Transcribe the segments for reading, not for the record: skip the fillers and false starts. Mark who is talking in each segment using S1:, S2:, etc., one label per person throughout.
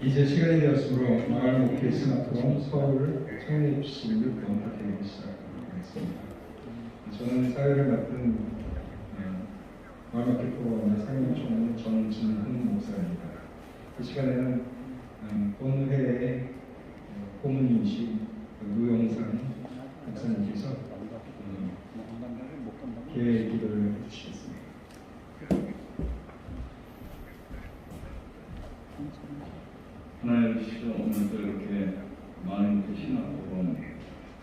S1: 이제 시간이 되었으므로 마을 목회 스마트홈 서울 청년의 주시를 부탁드리기 시작하겠습니다. 저는 사회를 맡은 마을 목회 프로그램의 상임총무 정진훈 목사입니다. 이 시간에는 본회의 고문이신 노영상 목사님께서 개회 기도를 해주시겠습니다.
S2: 하나님이시여, 오늘도 이렇게 많은 신학보험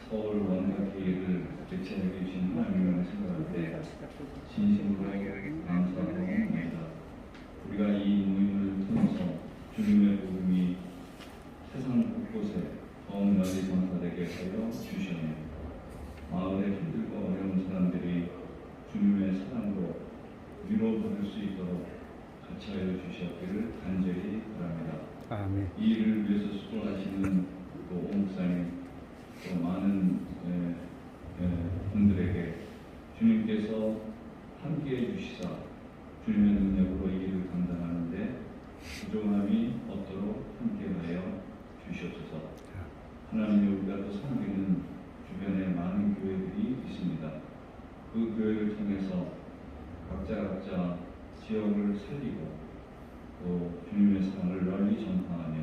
S2: 서울 원각회의를 개최하게 해주신 하나님을 생각할 때 진심으로 감사합니다. 우리가 이 모임을 통해서 주님의 복음이 세상 곳곳에 더 널리 전파되게 하여 주시오며, 마을에 힘들고 어려운 사람들이 주님의 사랑으로 위로받을 수 있도록 같이 하여 주시옵기를 간절히 바랍니다.
S3: 아멘.
S2: 이 일을 위해서 수고하시는 또 오 목사님, 또 많은 분들에게 주님께서 함께해 주시사 주님의 능력으로 이 일을 감당하는데 부족함이 없도록 함께하여 주시옵소서. 하나님이 우리가 또 섬기는 주변에 많은 교회들이 있습니다. 그 교회를 통해서 각자 지역을 살리고 또 주님의 사랑을 널리 전파하며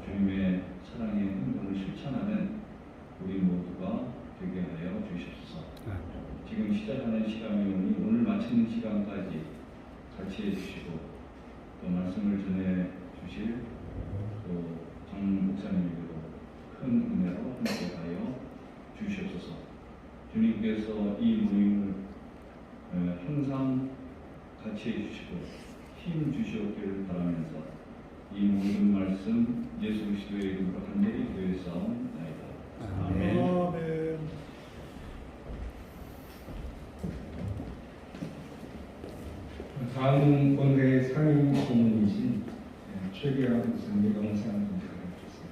S2: 주님의 사랑의 행동을 실천하는 우리 모두가 되게 하여 주시옵소서. 지금 시작하는 시간이 오니 오늘 마치는 시간까지 같이 해주시고 또 말씀을 전해 주실 또 정 목사님께도 큰 은혜로 함께하여 주시옵소서. 주님께서 이 모임을 항상 같이 해주시고 힘 주시옵기를 바라면서 이 모든 말씀 예수 그리스도의 이름으로 간절히 기도했사옵나이다. 아멘.
S4: 아멘.
S1: 다음 본회의 상임 고문이신 최기환 목사님 영상 공개하겠습니다.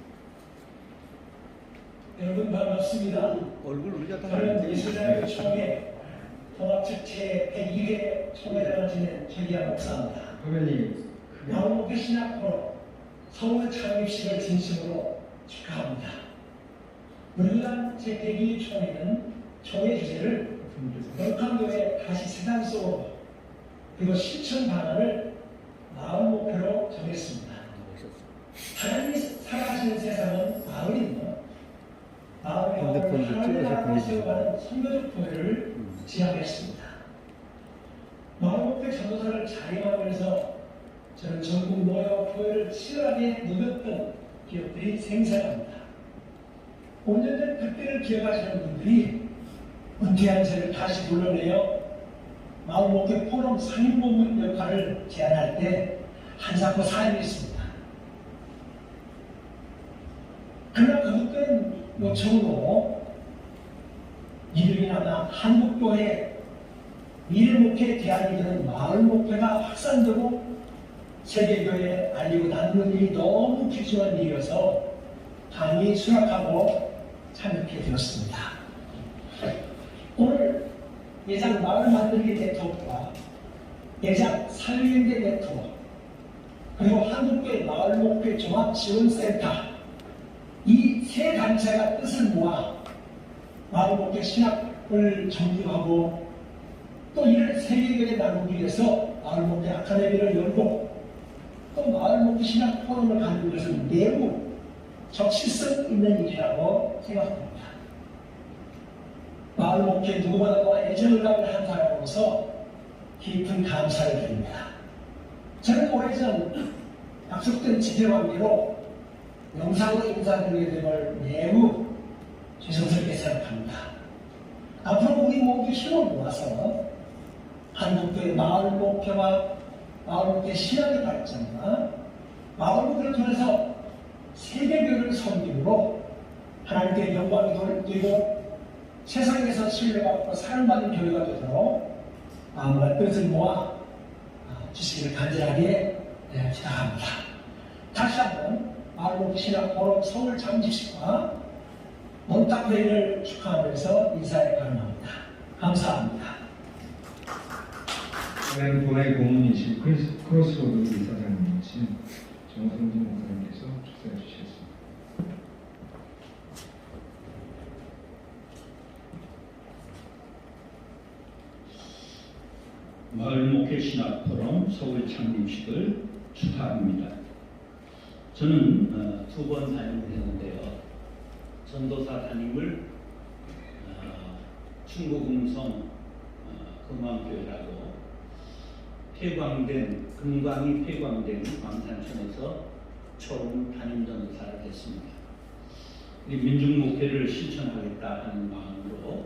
S4: 여러분 반갑습니다.
S3: 얼굴 우리가 다
S4: 저는 예수자의 총회 통합주체 102회 총회장을 지낸 최기환 목사입니다.
S1: 화면이
S4: 마음목회 신학으로 서울 창립식을 진심으로 축하합니다. 오늘날 제102회 총회는 총회 주제를 역학교회 다시 세상 속으로 그리고 실천 방안을 마을 목표로 정했습니다. 하나님이 살아가시는 세상은 마을이며 마을
S3: 핸드폰도
S4: 마을을 하나님
S3: 찍어서
S4: 나라로
S3: 보내주세요.
S4: 세워가는 선교적 교회를 지향했습니다. 마을 목표 전도사를 자임하면서 저는 전국 노예와 교회를 치열하게 누볐던 기업들이 생생합니다. 5년 전 그때를 기억하시는 분들이 은퇴한 저를 다시 불러내어 마을 목회 포럼 상임고문 역할을 제안할 때 한사코 사연이 있습니다. 그러나 거듭된 요청으로 이름이나 한국교회 미래 목회에 대한 이런 마을 목회가 확산되고 세계교회에 알리고 나누는 일이 너무 귀중한 일이어서 강의 수락하고 참여하게 되었습니다. 오늘 예장 마을 만들기 네트워크와 예장 살리는데 네트워크 그리고 한국교회 마을 목회 종합지원센터 이 세 단체가 뜻을 모아 마을 목회 신학을 정립하고 또 이를 세계교회에 나누기 위해서 마을 목회 아카데미를 열고 또 마을 목회 신학 포럼을 가는 것은 매우 적시성 있는 일이라고 생각합니다. 마을 목회 누구보다도 애정을 가진 한 사람으로서 깊은 감사를 드립니다. 저는 오래전 약속된 지대관계로 영상으로 인사드리게 됨을 매우 죄송스럽게 생각합니다. 앞으로 우리 모두 힘을 모아서 한국교회 마을 목회와 마을 목회 신학의 발전과 마을 목회를 통해서 세계교회를 섬김으로 하나님께 영광이 돌리고 세상에서 신뢰받고 사랑받는 교회가 되도록 마음과 뜻을 모아 주시기를 간절하게 기도합니다. 다시 한번 마을목회 신학 포럼 서울 창립식과 원탁회의를 축하하면서 인사에 감사합니다. 감사합니다.
S1: 본회의 고문이신 크로스로드 이사장님이신 정성진 목사님께서 축사해 주시겠습니다.
S3: 마을 목회 신학 포럼 서울 창립식을 축하합니다. 저는 두 번 담임을 했는데요. 전도사 담임을 충북음성 금왕교회라고 금광이 폐광된 광산촌에서 처음 담임 전도사를 했습니다. 민중 목회를 실천하겠다 하는 마음으로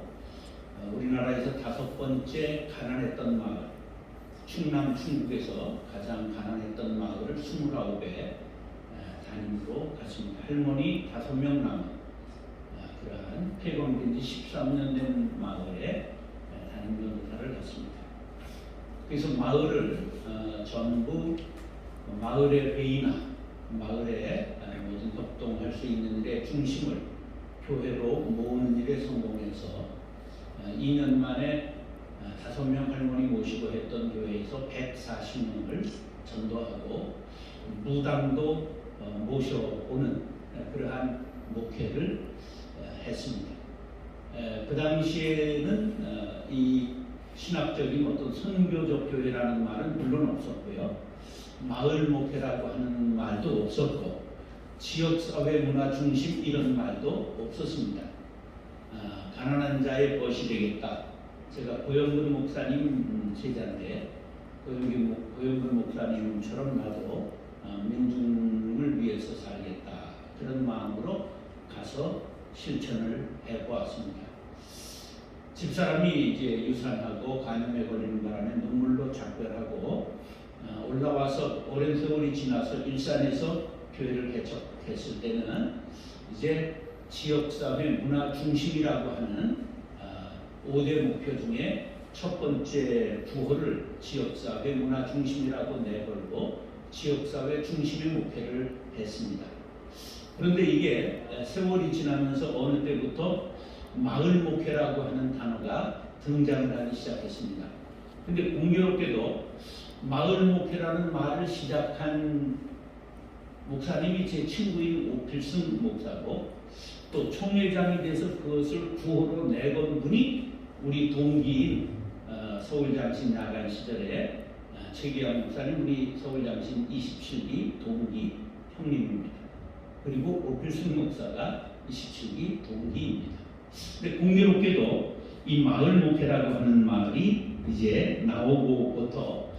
S3: 우리나라에서 5번째 가난했던 마을, 충남 충북에서 가장 가난했던 마을을 29에 담임으로 갔습니다. 할머니 5명 남은 그러한 폐광된 지 13년 된 마을에 담임 전도사를 했습니다. 그래서 마을을 전부 마을의 회의나 마을에 모든 협동할 수 있는 일의 중심을 교회로 모으는 일에 성공해서 2년 만에 5명 할머니 모시고 했던 교회에서 140명을 전도하고 무당도 모셔오는 그러한 목회를 했습니다. 그 당시에는 이 신학적인 어떤 선교적 교회라는 말은 물론 없었고요. 마을 목회라고 하는 말도 없었고 지역사회 문화 중심 이런 말도 없었습니다. 가난한 자의 벗이 되겠다. 제가 고영근 목사님 제자인데 고영근 목사님처럼 나도 민중을 위해서 살겠다. 그런 마음으로 가서 실천을 해보았습니다. 집사람이 이제 유산하고 간염에 걸리는 바람에 눈물로 작별하고 올라와서 오랜 세월이 지나서 일산에서 교회를 개척했을 때는 이제 지역사회 문화 중심이라고 하는 5대 목표 중에 첫 번째 구호를 지역사회 문화 중심이라고 내걸고 지역사회 중심의 목회를 했습니다. 그런데 이게 세월이 지나면서 어느 때부터 마을 목회라고 하는 단어가 등장을 하기 시작했습니다. 근데 공교롭게도 마을 목회라는 말을 시작한 목사님이 제 친구인 오필승 목사고 또 총회장이 돼서 그것을 구호로 내건 분이 우리 동기인 서울장신 야간 시절에 최기환 목사님 우리 서울장신 27기 동기 형님입니다. 그리고 오필승 목사가 27기 동기입니다. 근데 공교롭게도 이 마을 목회라고 하는 말이 이제 나오고부터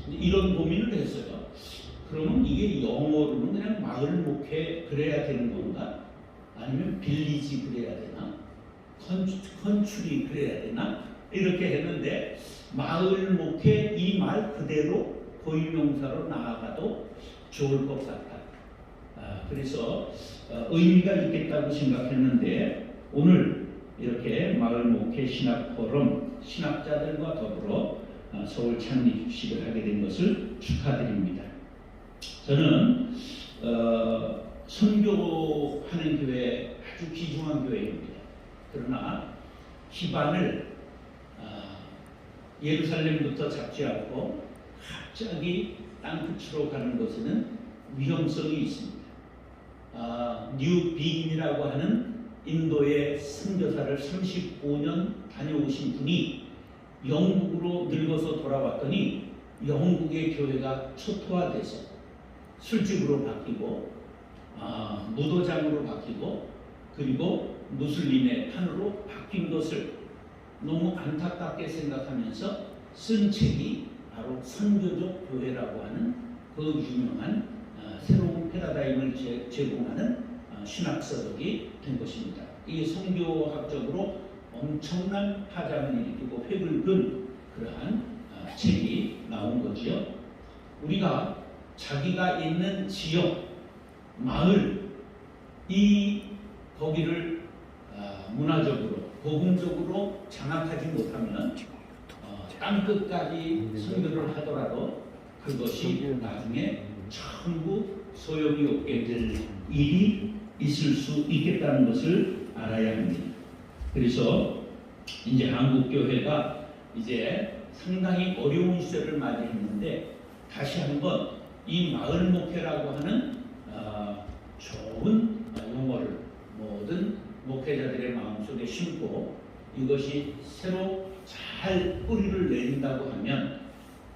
S3: 이런 고민을 했어요. 그러면 이게 영어로는 그냥 마을 목회 그래야 되는 건가? 아니면 빌리지 그래야 되나? 컨츄리 그래야 되나? 이렇게 했는데 마을 목회 이 말 그대로 고유명사로 나아가도 좋을 것 같다. 그래서 의미가 있겠다고 생각했는데 오늘 이렇게 마을 목회 신학 포럼 신학자들과 더불어 서울 창립식을 하게 된 것을 축하드립니다. 저는 선교하는 교회 아주 귀중한 교회입니다. 그러나 기반을 예루살렘부터 잡지 않고 갑자기 땅끝으로 가는 것에는 위험성이 있습니다. 뉴 빈이라고 하는 인도의 선교사를 35년 다녀오신 분이 영국으로 늙어서 돌아왔더니 영국의 교회가 초토화돼서 술집으로 바뀌고 무도장으로 바뀌고 그리고 무슬림의 판으로 바뀐 것을 너무 안타깝게 생각하면서 쓴 책이 바로 선교적 교회라고 하는 그 유명한 새로운 패러다임을 제공하는 신학서적이 된 것입니다. 이 선교학적으로 엄청난 파장을 일으키고 획을 긋은 그러한 책이 나온 거지요. 우리가 자기가 있는 지역, 마을, 거기를 문화적으로, 복음적으로 장악하지 못하면 땅끝까지 선교를 하더라도 그것이 나중에 전부 소용이 없게 될 일이 있을 수 있겠다는 것을 알아야 합니다. 그래서 이제 한국교회가 이제 상당히 어려운 시절을 맞이했는데 다시 한번 이 마을 목회라고 하는 좋은 용어를 모든 목회자들의 마음속에 심고 이것이 새로 잘 뿌리를 내린다고 하면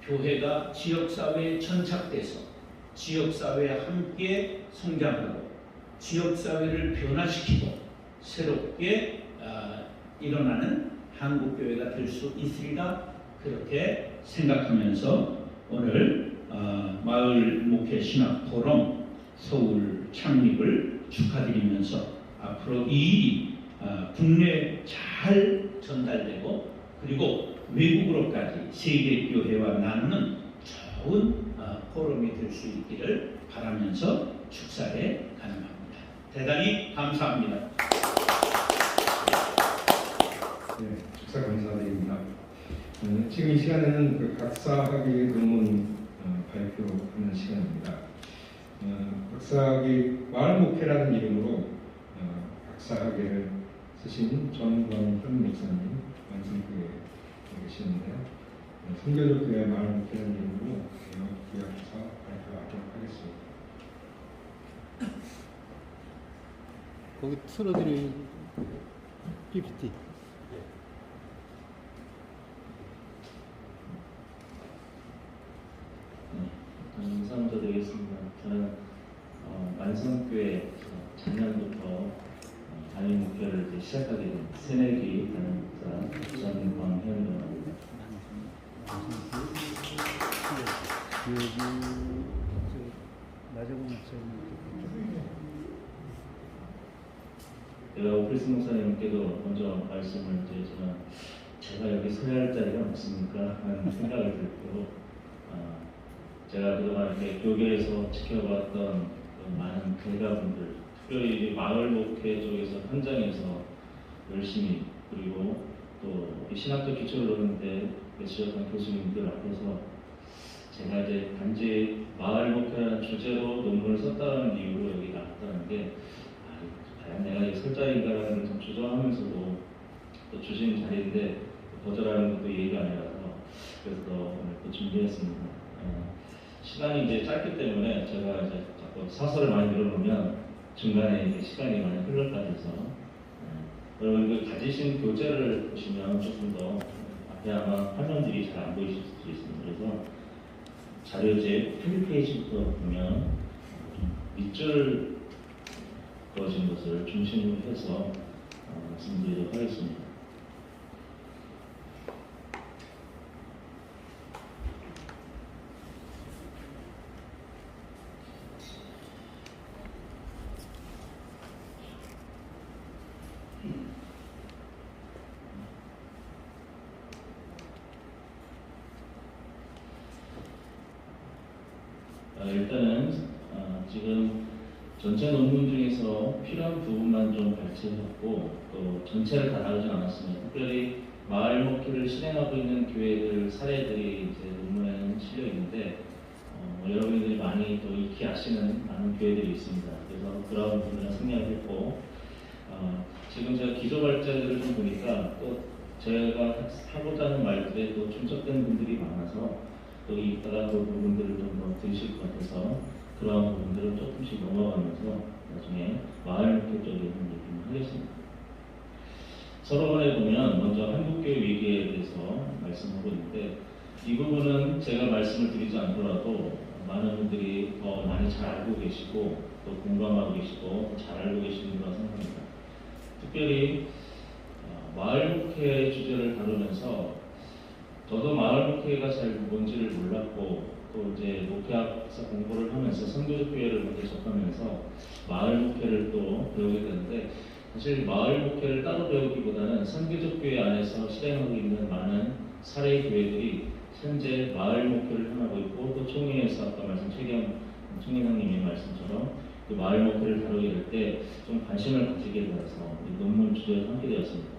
S3: 교회가 지역사회에 천착돼서 지역사회에 함께 성장하고 지역사회를 변화시키고 새롭게 일어나는 한국교회가 될 수 있으리라 그렇게 생각하면서 오늘 마을 목회 신학 포럼 서울 창립을 축하드리면서 앞으로 이 일이 국내에 잘 전달되고 그리고 외국으로까지 세계 교회와 나누는 좋은 포럼이 될 수 있기를 바라면서 축사에 가능합니다. 대단히 감사합니다.
S1: 네, 축사 감사드립니다. 지금 이 시간에는 그 박사학위 논문 발표하는 시간입니다. 박사학위 마을 목회라는 이름으로 박사학위를 쓰신 전광훈 목사님 완성교회에 계시는데요. 선교적교회 마을 목회라는 이름으로 기획사 발표하도록 하겠습니다.
S5: 거기 틀어드릴 PPT.
S6: 인사드리겠습니다. 저는 만성교회 작년부터 담임 목표를 시작하게 된 새내기 담임목사 전광현입니다. 제가 오크리스 목사님께도 먼저 말씀을 드리지만 제가 여기 서야 할 자리가 없습니까? 하는 생각을 들고 제가 그동안 이렇게 교계에서 지켜봤던 그 많은 대가분들, 특별히 마을 목회 쪽에서 현장에서 열심히 그리고 또 신학적 기초를 놓는데 지적한 교수님들 앞에서 제가 이제 단지 마을 목회라는 주제로 논문을 썼다는 이유로 여기 나왔다는 게 과연 내가 설 자리인가라는 걸 좀 주저하면서도 또 주신 자리인데 거절하는 것도 예의가 아니라서 그래서 오늘 또 준비했습니다. 시간이 이제 짧기 때문에 제가 이제 자꾸 사설을 많이 늘어놓으면 중간에 이제 시간이 많이 흘러가 돼서 여러분 그 가지신 교재를 보시면 조금 더 앞에 아마 화면들이 잘 안 보이실 수도 있습니다. 그래서 자료제 1페이지부터 보면 밑줄 그어진 것을 중심으로 해서 말씀드리도록 하겠습니다. 일단은 지금 전체 논문 중에서 필요한 부분만 좀 발췌했고 또 전체를 다 다루진 않았습니다. 특별히 마을 목회를 실행하고 있는 교회들 사례들이 이제 논문에는 실려 있는데 여러분들이 많이 또 익히 아시는 많은 교회들이 있습니다. 그래서 그런 부분을 생략했고 지금 제가 기조 발제들을 좀 보니까 또 제가 하고자 하는 말들에 또 충족된 분들이 많아서 또 이따가 그 부분들을 좀 더 들으실 것 같아서 그런 부분들을 조금씩 넘어가면서 나중에 마을 목회 쪽에 좀 얘기를 하겠습니다. 서론에 보면 먼저 한국교회 위기에 대해서 말씀하고 있는데 이 부분은 제가 말씀을 드리지 않더라도 많은 분들이 더 많이 잘 알고 계시고 또 공감하고 계시고 잘 알고 계시는 거라 생각합니다. 특별히 마을 목회 주제를 다루면서 저도 마을 목회가 잘 뭔지를 몰랐고 또 이제 목회학사 공부를 하면서 선교적 교회를 먼저 접하면서 마을 목회를 또 배우게 되는데 사실 마을 목회를 따로 배우기보다는 선교적 교회 안에서 실행하고 있는 많은 사례 교회들이 현재 마을 목회를 하고 있고 또 총회에서 아까 말씀 최경 총회장님의 말씀처럼 그 마을 목회를 다루게 될 때 좀 관심을 가지게 되어서 논문 주제를 함께 되었습니다.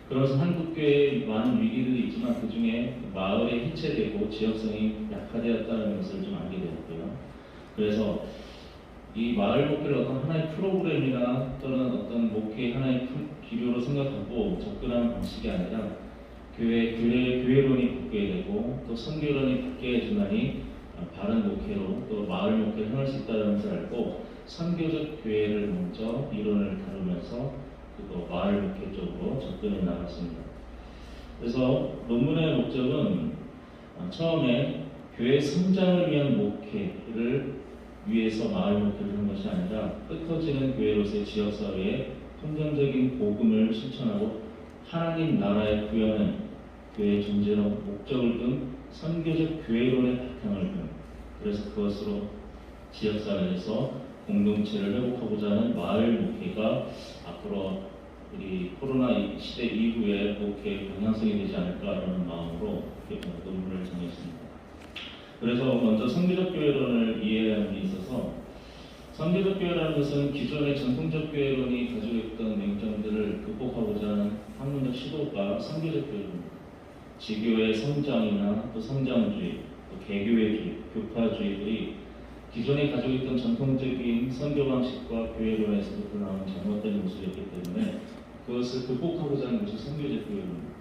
S6: 그러면서 한국교회에 많은 위기들이 있지만 그 중에 마을에 해체되고 지역성이 약화되었다는 것을 좀 알게 되었고요. 그래서 이 마을 목회를 어떤 하나의 프로그램이나 또는 어떤 목회의 하나의 기류로 생각하고 접근하는 방식이 아니라 교회론이 바뀌어야 되고 또 선교론이 바뀌어야 해야지만이 바른 목회로 또 마을 목회를 행할 수 있다는 것을 알고 선교적 교회를 먼저 이론을 다루면서 또 마을 목회 쪽으로 접근해 나갔습니다. 그래서 논문의 목적은 처음에 교회 성장을 위한 목회를 위해서 마을 목회를 한 것이 아니라 흩어지는 교회로서의 지역사회에 통전적인 복음을 실천하고 하나님 나라의 구현은 교회의 존재로 목적을 둔 선교적 교회론의 바탕을 둔, 그래서 그것으로 지역사회에서 공동체를 회복하고자 하는 마을 목회가 앞으로 우리 코로나 시대 이후에 목회의 방향성이 되지 않을까라는 마음으로 논문을 정했습니다. 그래서 먼저 선교적 교회론을 이해하는 데 있어서 선교적 교회라는 것은 기존의 전통적 교회론이 가지고 있던 맹점들을 극복하고자 하는 학문적 시도가 선교적 교회론입니다. 지교의 성장이나 또 성장주의, 또 개교회주의, 교파주의들이 기존에 가지고 있던 전통적인 선교 방식과 교회론에서부터 나온 잘못된 모습이었기 때문에 그것을 극복하고자 하는 것이 선교적 교회론입니다.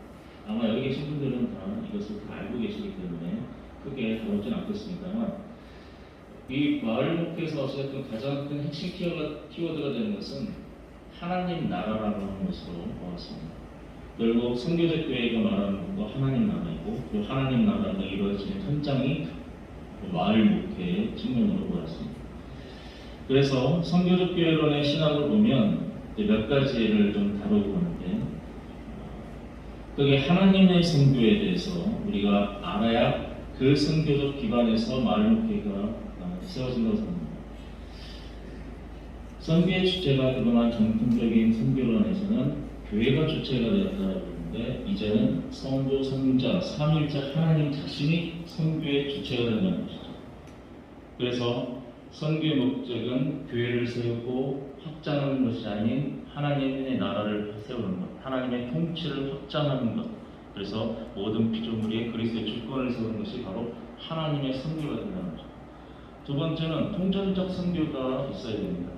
S6: 아마 여기 계신 분들은 다 이것을 다 알고 계시기 때문에 크게 다루진 않겠습니다만, 이 마을 목회에서 어쨌든 가장 큰 핵심 키워드가 되는 것은 하나님 나라라고 하는 것으로 보았습니다. 결국 선교적 교회가 말하는 것도 하나님 나라이고, 그 하나님 나라가 이루어지는 현장이 마을 목회의 측면으로 보았습니다. 그래서 선교적 교회론의 신학을 보면 몇 가지를 좀 다루고 하는데, 그게 하나님의 선교에 대해서 우리가 알아야 그 선교적 기반에서 마을 목회가 세워진다고 생각합니다. 선교의 주체가 그동안 전통적인 선교론에서는 교회가 주체가 되었다고 하는데, 이제는 성도, 성자, 삼위일체 하나님 자신이 선교의 주체가 된다는 것이죠. 그래서 선교의 목적은 교회를 세우고 확장하는 것이 아닌 하나님의 나라를 세우는 것, 하나님의 통치를 확장하는 것, 그래서 모든 피조물이 그리스도의 주권을 세우는 것이 바로 하나님의 선교가 된다는 것이죠. 두 번째는 통전적 선교가 있어야 됩니다.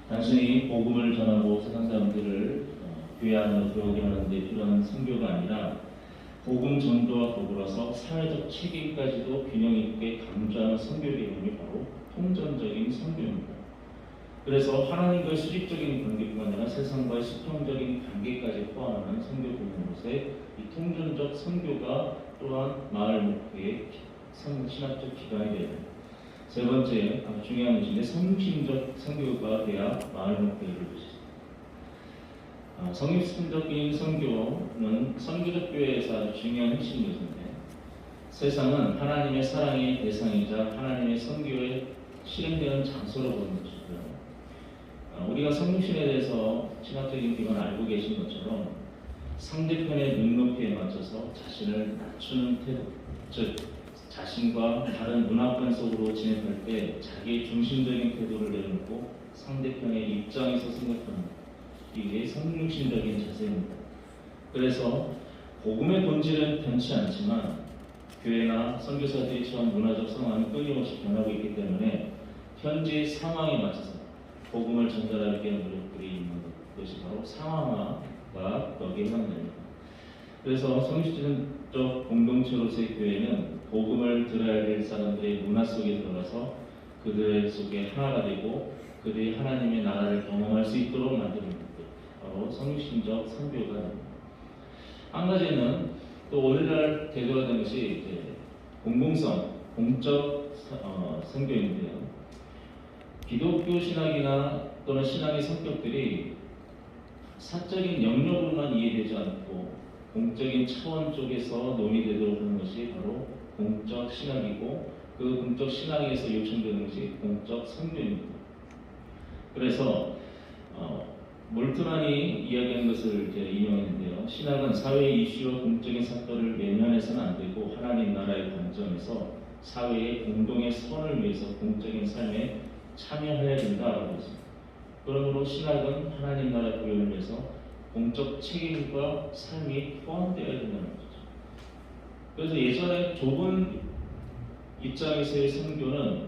S6: 단순히 복음을 전하고 세상 사람들을 교회 안으로 들어오게 하는 데 필요한 선교가 아니라 복음 전도와 더불어서 사회적 책임까지도 균형 있게 강조하는 선교 개념이 바로 통전적인 선교입니다. 그래서 하나님과의 수직적인 관계뿐만 아니라 세상과의 수평적인 관계까지 포함하는 선교 개념으로서의 이 통전적 선교가 또한 마을 목회의 신학적 기반이 되어야 됩니다. 세 번째, 아주 중요한 것인데 성심적 선교가 돼야 마을 목회를 이루어지죠. 성심적인 선교는 선교적 교회에서 아주 중요한 핵심 요소인데, 세상은 하나님의 사랑의 대상이자 하나님의 선교에 실행되는 장소로 보는 것이고요. 우리가 성육신에 대해서 신학적인 기반을 알고 계신 것처럼 상대편의 눈높이에 맞춰서 자신을 낮추는 태도, 즉 자신과 다른 문화권 속으로 진입할 때 자기의 중심적인 태도를 내려놓고 상대편의 입장에서 생각하는 것, 이게 성육신적인 자세입니다. 그래서 복음의 본질은 변치 않지만 교회나 선교사들이 처한 문화적 상황은 끊임없이 변하고 있기 때문에 현재 상황에 맞춰서 복음을 전달하기 위한 노력들이 있는 것이 바로 상황화가 여기에 해당됩니다. 그래서 성육신적 공동체로서의 교회는 복음을 들어야 될 사람들의 문화 속에 들어가서 그들 속에 하나가 되고 그들이 하나님의 나라를 경험할 수 있도록 만드는 것들, 바로 성육신적 선교가 됩니다. 한 가지는 또 오늘날 대두가 된 것이 공공성, 공적 선교인데요. 기독교 신학이나 또는 신학의 성격들이 사적인 영역으로만 이해되지 않고 공적인 차원 쪽에서 논의되도록 하는 것이 바로 공적 신학이고, 그 공적 신학에서 요청되는 것이 공적 선교입니다. 그래서 몰트만이 이야기한 것을 인용했는데요. 신학은 사회의 이슈와 공적인 사건을 외면해서는 안 되고 하나님 나라의 관점에서 사회의 공동의 선을 위해서 공적인 삶에 참여해야 된다고 했습니다. 그러므로 신학은 하나님 나라 구현을 위해서 공적 책임과 삶이 포함되어야 된다는 거죠. 그래서 예전에 좁은 입장에서의 선교는,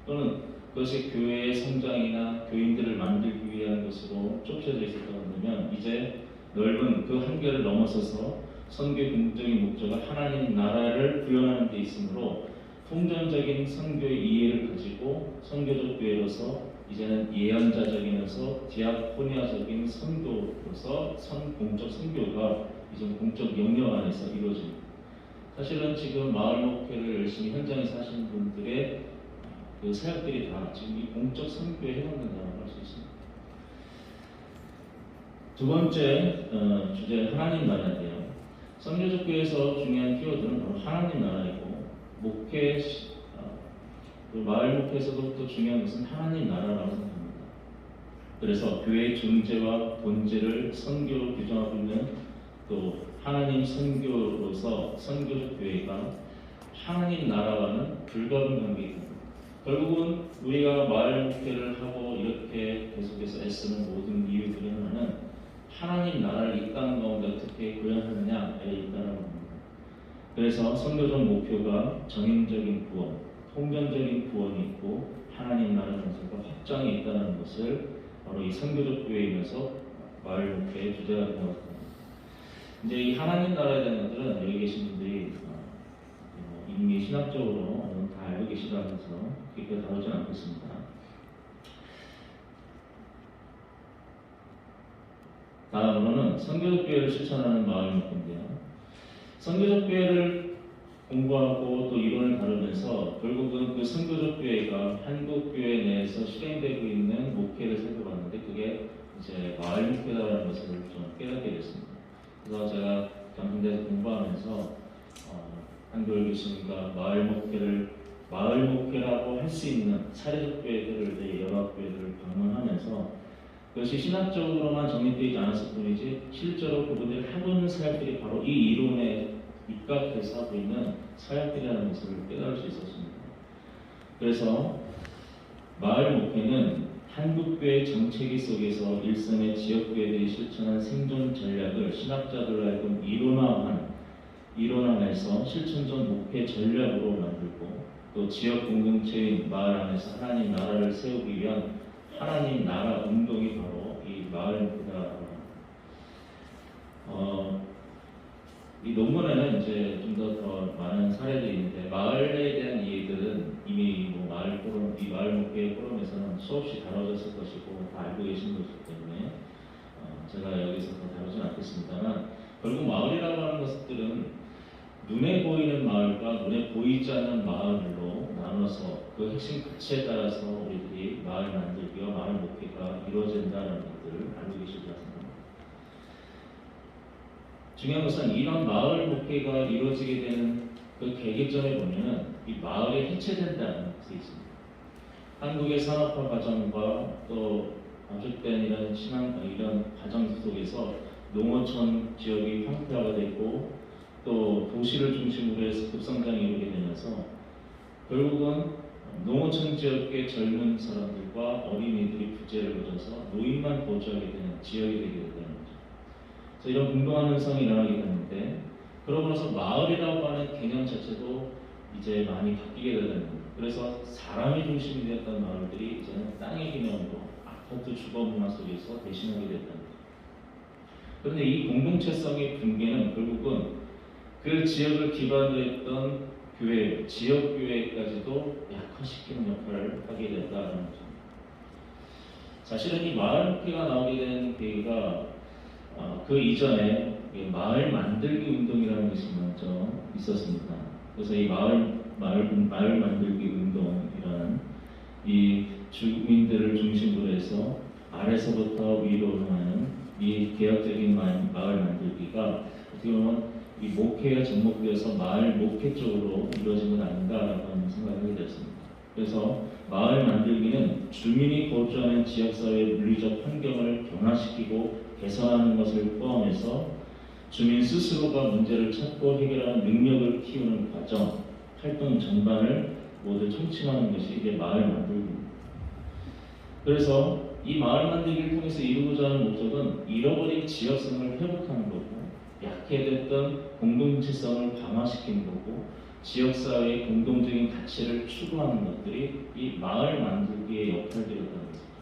S6: 또는 그것이 교회의 성장이나 교인들을 만들기 위한 것으로 좁혀져 있었다고 한다면, 이제 넓은 그 한계를 넘어서서 선교 공적인 목적은 하나님 나라를 구현하는 데 있으므로 통전적인 선교의 이해를 가지고 선교적 교회로서 이제는 예언자적이면서 디아코니아적인 선교로서 공적 선교가 이제 공적 영역 안에서 이루어집니다. 사실은 지금 마을 목회를 열심히 현장에서 하시는 분들의 그 사역들이 다 지금 이 공적 선교에 해당된다고 할 수 있습니다. 두 번째 주제 하나님 나라인데요. 선교적 교회에서 중요한 키워드는 바로 하나님 나라이고 목회 그 마을 목회에서도 또 중요한 것은 하나님 나라라고 생각합니다. 그래서 교회의 존재와 본질을 선교로 규정하고 있는 또 하나님 선교로서 선교적 교회가 하나님 나라와는 불가분 관계입니다. 결국은 우리가 마을 목회를 하고 이렇게 계속해서 애쓰는 모든 이유 중에 하나는 하나님 나라를 이 땅 가운데 어떻게 구현하느냐에 있다는 겁니다. 그래서 선교적 목표가 전인적인 구원, 통전적인 구원이 있고 하나님 나라 건설과 확장이 있다는 것을 바로 이 선교적 교회이면서 마을 목회의 주제가 되는 것 같습니다. 이제 이 하나님 나라에 대한 것들은 여기 계신 분들이 이미 신학적으로 다 알고 계시다 해서 깊게 다루지 않겠습니다. 다음으로는 선교적 교회를 실천하는 마을 목회인데요. 선교적 교회를 공부하고 또 이론을 다루면서 결국은 그 선교적 교회가 한국 교회 내에서 실행되고 있는 목회를 살펴봤는데 그게 이제 마을 목회라는 것을 좀 깨닫게 됐습니다. 그래서 제가 경희대에서 공부하면서 한글 교수님과 마을 목회라고 할 수 있는 사례적 교회들을 여러 교회들을 방문하면서 그것이 신학적으로만 정립되지 않았을 뿐이지 실제로 그분들이 하고 있는 사역들이 바로 이 이론에 입각해서 하고 있는 사역들이라는 것을 깨달을 수 있었습니다. 그래서 마을 목회는 한국교회 정체기 속에서 일선의 지역교회들이 실천한 생존 전략을 신학자들로 하여금 이론화해서 실천적 목회 전략으로 만들고 또 지역 공동체인 마을 안에서 하나님 나라를 세우기 위한 하나님 나라 운동이 바로 이 마을 목회다. 이 논문에는 이제 좀 더 많은 사례들이 있는데 마을에 대한 이해들은 이미 이 마을 목회 포럼에서는 수없이 다뤄졌을 것이고 다 알고 계신 것이기 때문에 제가 여기서 더 다루진 않겠습니다만 결국 마을이라고 하는 것들은 눈에 보이는 마을과 눈에 보이지 않는 마을로 나눠서 그 핵심 가치에 따라서 우리들이 마을 만들기와 마을 목회가 이루어진다는 것들을 알고 계실 것 같습니다. 중요한 것은 이런 마을 목회가 이루어지게 되는 그 계기점에 보면은 이 마을이 해체된다는 것이 있습니다. 한국의 산업화 과정과 또 압축된 이런 과정 속에서 농어촌 지역이 황폐화되고 또 도시를 중심으로 해서 급성장이 이루게 되면서 결국은 농어촌 지역의 젊은 사람들과 어린이들이 부재를 거쳐서 노인만 거주하게 되는 지역이 되게 된다는 거죠. 그래서 이런 공동화 현상이 일어나게 되는데 그러고 나서 마을이라고 하는 개념 자체도 이제 많이 바뀌게 되는 겁니다. 그래서 사람이 중심이 되었던 마을들이 이제는 땅의 개념으로 아파트 주거 문화 속에서 대신하게 됐다는 거죠. 그런데 이 공동체성의 붕괴는 결국은 그 지역을 기반으로 했던 교회, 지역교회까지도 약화시키는 역할을 하게 된다는 거죠. 사실은 이 마을 목회가 나오게 된 계기가 그 이전에 마을 만들기 운동이라는 것이 먼저 있었습니다. 그래서 이 마을 만들기 운동이라는 이 주민들을 중심으로 해서 아래서부터 위로 하는 이 개혁적인 마을 만들기가 어떻게 보면 이 목회가 접목되어서 마을 목회 쪽으로 이루어진 건 아닌가라고 하는 생각을 하게 되었습니다. 그래서 마을 만들기는 주민이 거주하는 지역사회의 물리적 환경을 변화시키고 개선하는 것을 포함해서 주민 스스로가 문제를 찾고 해결하는 능력을 키우는 과정, 활동 전반을 모두 총칭하는 것이 이게 마을 만들기입니다. 그래서 이 마을 만들기를 통해서 이루고자 하는 목적은 잃어버린 지역성을 회복하는 거고 약해졌던 공동체성을 강화시키는 거고 지역사회의 공동적인 가치를 추구하는 것들이 이 마을 만들기의 역할들이었다는 것입니다.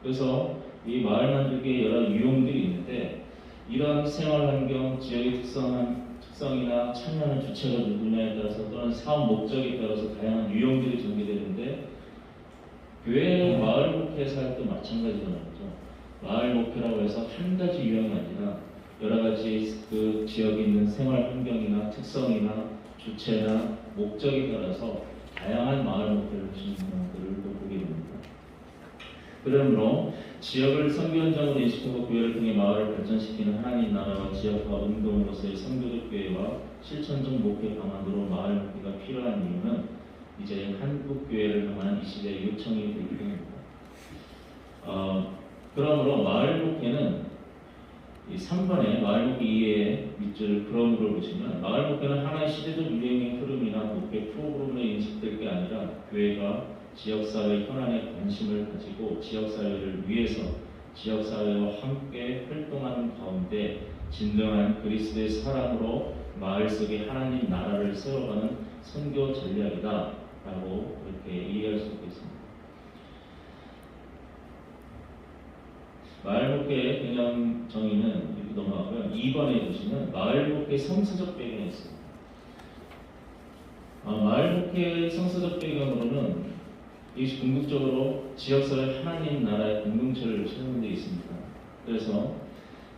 S6: 그래서 이 마을 만들기의 여러 유형들이 있는데 이런 생활 환경, 지역의 특성이나 참여하는 주체가 누구냐에 따라서 또는 사업 목적에 따라서 다양한 유형들이 전개되는데 교회 마을 목회에서 할 때 마찬가지로 말이죠. 마을 목회라고 해서 한 가지 유형이 아니라 여러 가지 그 지역에 있는 생활 환경이나 특성이나 주체나 목적에 따라서 다양한 마을 목회를 하시는 분들을 또 보게 됩니다. 그러므로 지역을 선교 현장으로 인식하고 교회를 통해 마을을 발전시키는 하나님 나라와 지역화 운동으로서의 선교적 교회와 실천적 목회 방안으로 마을 목회가 필요한 이유는 이제 한국 교회를 향한 이 시대의 요청이 되기 때문입니다. 그러므로 마을 목회는 이 3번의 마을 목회 2의 밑줄 그러므로 보시면 마을 목회는 하나의 시대적 유행의 흐름이나 목회 프로그램으로 인식될 게 아니라 교회가 지역사회 현안에 관심을 가지고 지역사회를 위해서 지역사회와 함께 활동하는 가운데 진정한 그리스도의 사랑으로 마을 속에 하나님 나라를 세워가는 선교 전략이다 라고 이렇게 이해할 수 있겠습니다. 마을 목회의 개념 정의는 이렇게 넘어가고요. 2번에 보시면 마을 목회 성서적 배경이 있습니다. 마을 목회의 성서적 배경으로는 이것이 궁극적으로 지역사회 하나님 나라의 공동체를 찾는 데 있습니다. 그래서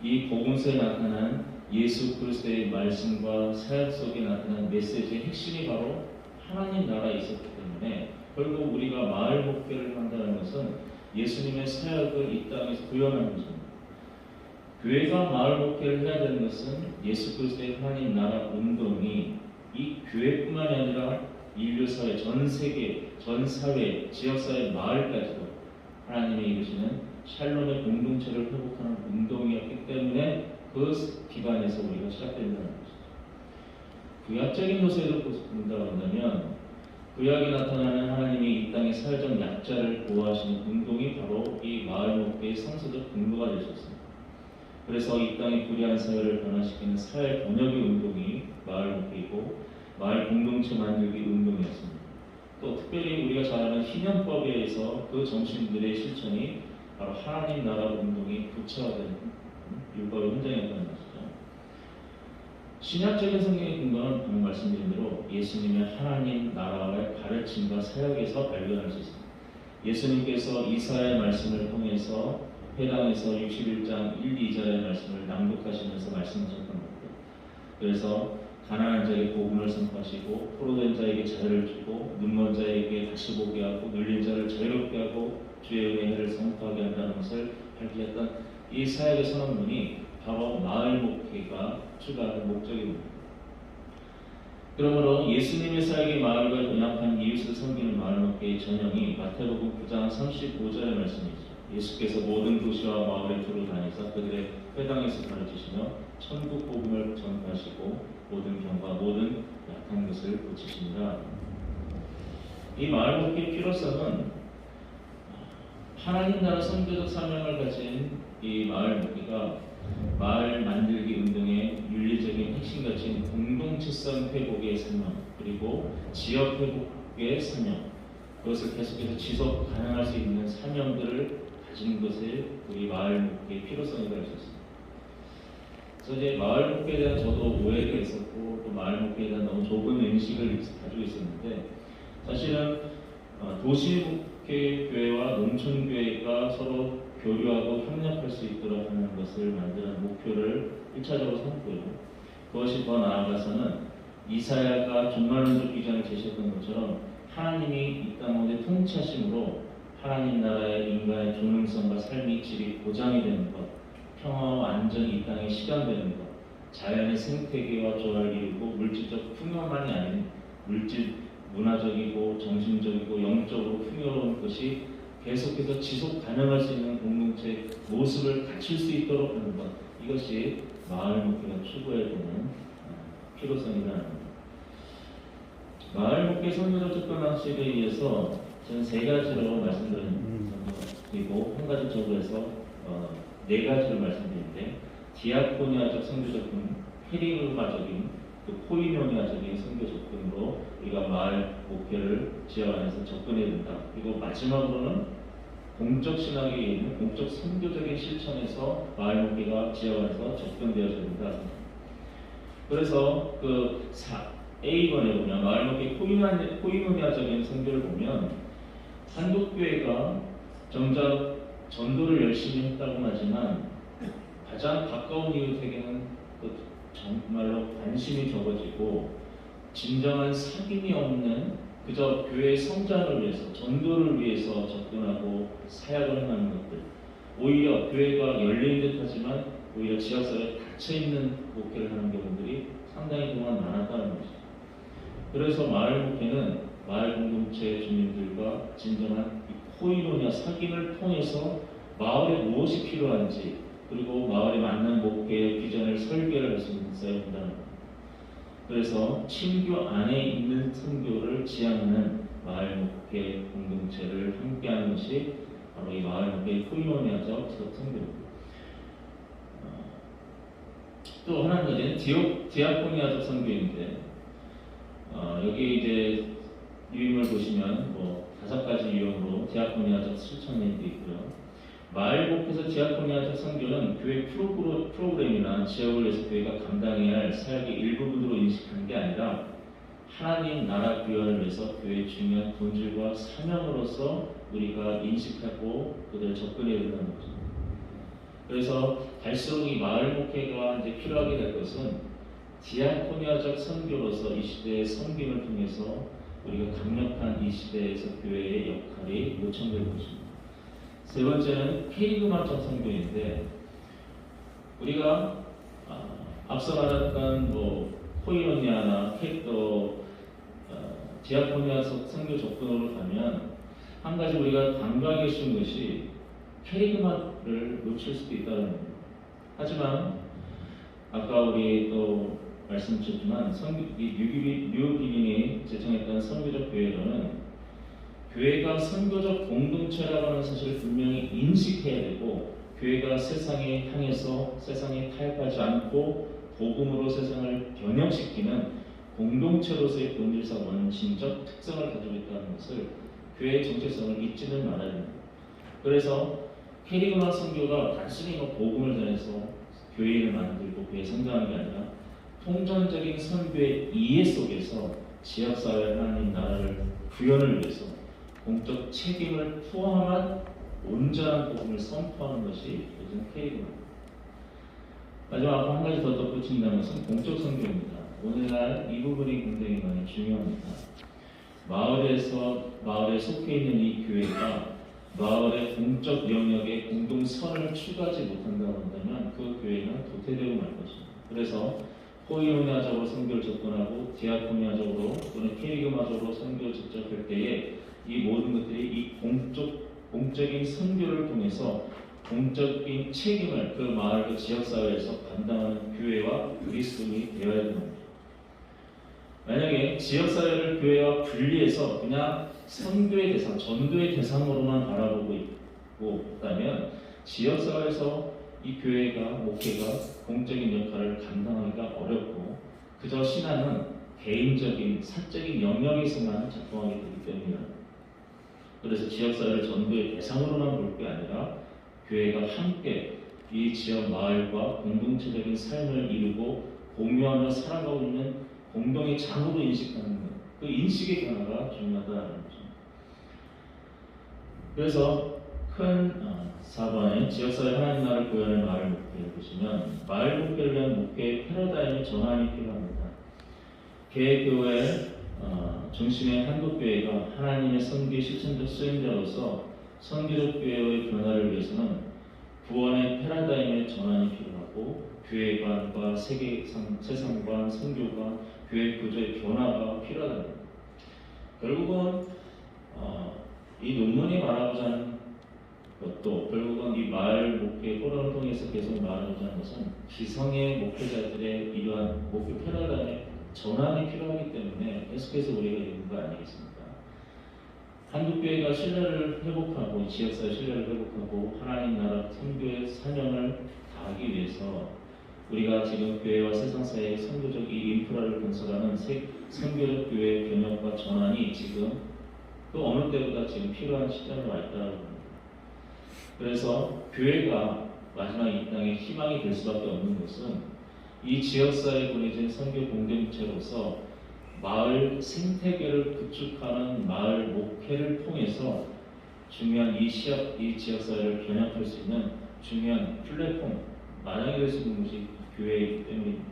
S6: 이 복음서에 나타난 예수 그리스도의 말씀과 사역 속에 나타난 메시지의 핵심이 바로 하나님 나라에 있었기 때문에 결국 우리가 마을 목회를 한다는 것은 예수님의 사역을 이 땅에서 구현하는 것입니다. 교회가 마을 목회를 해야 되는 것은 예수 그리스도의 하나님 나라 운동이 이 교회뿐만이 아니라 인류 사회 전 세계, 전 사회, 지역 사회, 마을까지도 하나님이 이루시는 샬롬의 공동체를 회복하는 운동이었기 때문에 그 기반에서 우리가 시작된다는 것이죠. 구약적인 요소에서 본다고 한다면 구약에 나타나는 하나님이 이 땅의 사회적 약자를 보호하시는 운동이 바로 이 마을 목회의 성서적 근거가 되셨습니다. 그래서 이 땅의 불의한 사회를 변화시키는 사회 번역의 운동이 마을 목회이고 마을 공동체 만들기 운동이었습니다. 또 특별히 우리가 잘 아는 희년법에 의해서 그 정신들의 실천이 바로 하나님 나라 운동이 구체화된 율법의 현장이었다는 것이죠. 신약적인 성경의 근거는 방금 말씀드린 대로 예수님의 하나님 나라의 가르침과 사역에서 발견할 수 있습니다. 예수님께서 이사야의 말씀을 통해서 회당에서 61장 1, 2절의 말씀을 낭독하시면서 말씀하셨던 겁니다. 그래서 가난한 자에게 복음을 선포하시고 포로된 자에게 자유를 주고 눈먼 자에게 다시 보게 하고 눌린 자를 자유롭게 하고 주의 은혜를 선포하게 한다는 것을 밝히셨던 이 사역의 선언문이 바로 마을 목회가 추가하는 목적입니다. 그러므로 예수님의 사역의 마을과 연합한 이웃을 섬기는 마을 목회의 전형이 마태복음 9장 35절의 말씀이죠. 예수께서 모든 도시와 마을에 두루 다니사 그들의 회당에서 가르치시며 천국 복음을 전파하시고 모든 병과 모든 약한 것을 고치신다. 이 마을 목회의 필요성은 하나님 나라 선교적 사명을 가진 이 마을 목회가 마을 만들기 운동의 윤리적인 핵심 가치인 공동체성 회복의 사명 그리고 지역 회복의 사명 그것을 계속해서 지속 가능할 수 있는 사명들을 가진 것을 우리 마을 목회의 필요성이라고 할 수 있습니다. 그래서 이제 마을 목회에 대한 저도 오해가 있었고 또 마을 목회에 대한 너무 좁은 인식을 가지고 있었는데 사실은 도시 목회 교회와 농촌 교회가 서로 교류하고 협력할 수 있도록 하는 것을 만드는 목표를 1차적으로 삼고요. 그것이 더 나아가서는 이사야가 종말론적 비전을 제시했던 것처럼 하나님이 이 땅 가운데 통치하심으로 하나님 나라의 인간의 존엄성과 삶의 질이 보장이 되는 것, 평화와 안전이 이 땅에 실현되는 것, 자연의 생태계와 조화를 이루고 물질적 풍요만이 아닌 물질, 문화적이고 정신적이고 영적으로 풍요로운 것이 계속해서 지속 가능할 수 있는 공동체의 모습을 갖출 수 있도록 하는 것, 이것이 마을 목회가 추구해야 되는 필요성이라는 겁니다. 마을 목회 선교적 접근 방식에 의해서 저는 세 가지로 말씀드리고 한 가지 적으해서 네 가지를 말씀드리는데 디아코니아적 선교 접근, 페리그마적인 또 코이노니아적인 선교 접근으로 우리가 마을 목회를 지역 안에서 접근해야 된다. 그리고 마지막으로는 공적 신학에 있는 공적 선교적인 실천에서 마을 목회가 지역 안에서 접근되어져야 된다. 그래서 그 A번에 보면 마을 목회 코이노니아적인 선교를 보면 한국교회가 정작 전도를 열심히 했다고 하지만 가장 가까운 이웃에게는 정말로 관심이 적어지고 진정한 sak임이 없는 그저 교회의 성장을 위해서 전도를 위해서 접근하고 사역을 하는 것들, 오히려 교회가 열린 듯하지만 오히려 지역사회에 닫혀있는 목회를 하는 경우들이 상당히 그동안 많았다는 것이죠. 그래서 마을 목회는 마을 공동체 주민들과 진정한 코이노니아 sak임을 통해서 마을에 무엇이 필요한지 그리고 마을에 맞는 목회의 비전을 설계를 할 수 있어야 한다는 것. 그래서 친교 안에 있는 선교를 지향하는 마을 목회 공동체를 함께하는 것이 바로 이 마을 목회 코이노니아적 선교입니다. 또 하나는 디아코니아적 선교인데 여기 이제 유임을 보시면 뭐 5가지 유형으로 디아코니아적 실천이 있고요. 마을 목회에서 디아코니아적 선교는 교회 프로그램이나 지역을 위해서 교회가 감당해야 할 사역의 일부분으로 인식하는 게 아니라 하나님 나라 구현을 위해서 교회의 중요한 본질과 사명으로서 우리가 인식하고 그들을 접근해야 된다는 거죠. 그래서 갈수록 이 마을 목회가 이제 필요하게 될 것은 디아코니아적 선교로서 이 시대의 섬김을 통해서 우리가 강력한 이 시대에서 교회의 역할이 요청될 것입니다. 세 번째는 케리그마적 선교인데 우리가 앞서 말했던 코이노니아나 디아코니아적 선교 접근으로 가면 한 가지 우리가 간과하기 쉬운 것이 케리그마를 놓칠 수도 있다는 겁니다. 하지만 아까 우리 또 말씀드렸지만 뉴기빈이 제청했던 선교적 교회로는 교회가 선교적 공동체라고 하는 사실을 분명히 인식해야 되고 교회가 세상에 향해서 세상에 타협하지 않고 복음으로 세상을 변형시키는 공동체로서의 본질상 원칙적 특성을 가지고 있다는 것을 교회의 정체성을 잊지는 말아야 됩니다. 그래서 케리그마 선교가 단순히 복음을 전해서 교회를 만들고 교회 성장하는 게 아니라 통전적인 선교의 이해 속에서 지역사회 하나님 나라를 구현을 위해서 공적 책임을 포함한 온전한 복음을 선포하는 것이 요즘 케이크입니다. 마지막 한 가지 더 덧붙인다는 것은 공적 선교입니다. 오늘날 이 부분이 굉장히 많이 중요합니다. 마을에 속해 있는 이 교회가 마을의 공적 영역에 공동선을 추구하지 못한다고 한다면 그 교회는 도태되고 말 것입니다. 그래서 코이노니아적으로 선교를 접근하고 디아코니아적으로 또는 케리그마적으로 선교를 접촉할 때에 이 모든 것들이 이 공적인 선교를 통해서 공적인 책임을 그 마을 그 지역사회에서 감당하는 교회와 그리스도인이 되어야 됩니다. 만약에 지역사회를 교회와 분리해서 그냥 선교의 대상, 전도의 대상으로만 바라보고 있다면 지역사회에서 이 교회가, 목회가 공적인 역할을 감당하기가 어렵고 그저 신앙은 개인적인, 사적인 영역에서만 작동하게 되기 때문입니다. 그래서 지역사회를 전도의 대상으로만 볼 게 아니라 교회가 함께 이 지역 마을과 공동체적인 삶을 이루고 공유하며 살아가고 있는 공동의 장으로 인식하는 것, 그 인식의 변화가 중요하다는 거죠. 그래서 큰 4번의 지역사회 하나님 나라를 구현하는 마을 목회를 보시면 마을 목회를 위한 목회의 패러다임의 전환이 필요합니다. 개교회 중심의 한국교회가 하나님의 선교 실천적 수행자로서 선교적 교회의 변화를 위해서는 구원의 패러다임의 전환이 필요하고 교회관과 세상관, 선교관, 교회 구조의 변화가 필요하다. 결국은 이 논문이 말하고자 하는 것도 결국은 이 마을 목회 포럼을 통해서 계속 말하고자 하는 것은 기성의 목회자들의 이러한 목회 패러다임의 전환이 필요하기 때문에 계속해서 우리가 읽는 거 아니겠습니까? 한국교회가 신뢰를 회복하고 지역사회 신뢰를 회복하고 하나님 나라 선교의 사명을 다하기 위해서 우리가 지금 교회와 세상 사이의 선교적 이 인프라를 건설하는 선교적 교회의 변혁과 전환이 지금 그 어느 때보다 지금 필요한 시점에 와 있다고 합니다. 그래서 교회가 마지막 이 땅에 희망이 될 수밖에 없는 것은 이 지역사회에 보내진 선교 공동체로서 마을 생태계를 구축하는 마을 목회를 통해서 중요한 이 지역사회를 변혁할 수 있는 중요한 플랫폼, 마당이 될 수 있는 것이 교회이기 때문입니다.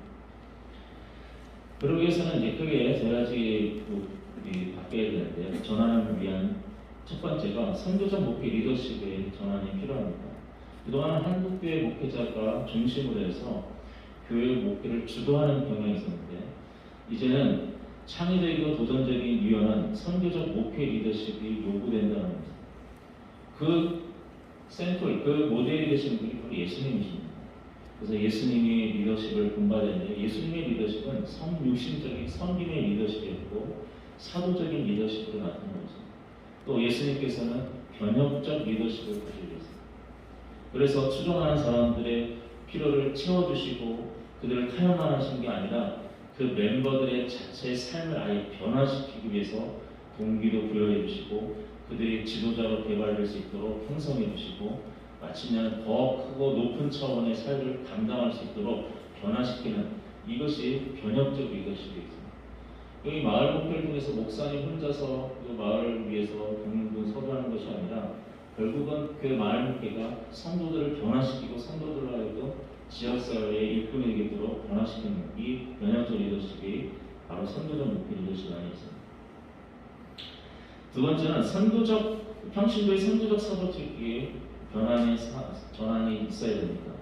S6: 그러기 위해서는 이제 크게 세 가지 바뀌어야 되는데요. 전환을 위한 첫 번째가 선교적 목회 리더십의 전환이 필요합니다. 그동안 한국교회 목회자가 중심으로 해서 교회 목회를 주도하는 경향이 있었는데 이제는 창의적이고 도전적인 유연한 선교적 목회 리더십이 요구된다는 겁니다. 그 센터, 그 모델이 되신 분이 바로 예수님이십니다. 그래서 예수님이 리더십을 본받았는데 예수님의 리더십은 성육신적인 섬김의 리더십이었고 사도적인 리더십으로 나타나고 있습니다. 또 예수님께서는 변혁적 리더십을 가지고 있습니다. 그래서 추종하는 사람들의 필요를 채워주시고 그들을 타협만 하신 게 아니라 그 멤버들의 자체의 삶을 아예 변화시키기 위해서 동기도 부여해 주시고 그들이 지도자로 개발될 수 있도록 형성해 주시고 마침내 더 크고 높은 차원의 삶을 감당할 수 있도록 변화시키는 이것이 변혁적 리더십이 있습니다. 여기 마을 목회를 통해서 목사님 혼자서 그 마을을 위해서 동분서주하는 것이 아니라 결국은 그 마을 목회가 성도들을 변화시키고 성도들로 하여금 지역사회의 일꾼이 되도록 변화시키는 이 변혁적 리더십이 바로 선교적 목회 리더십 안에 있습니다. 두 번째는 평신도의 선교적 사도직의 전환이 있어야 됩니다.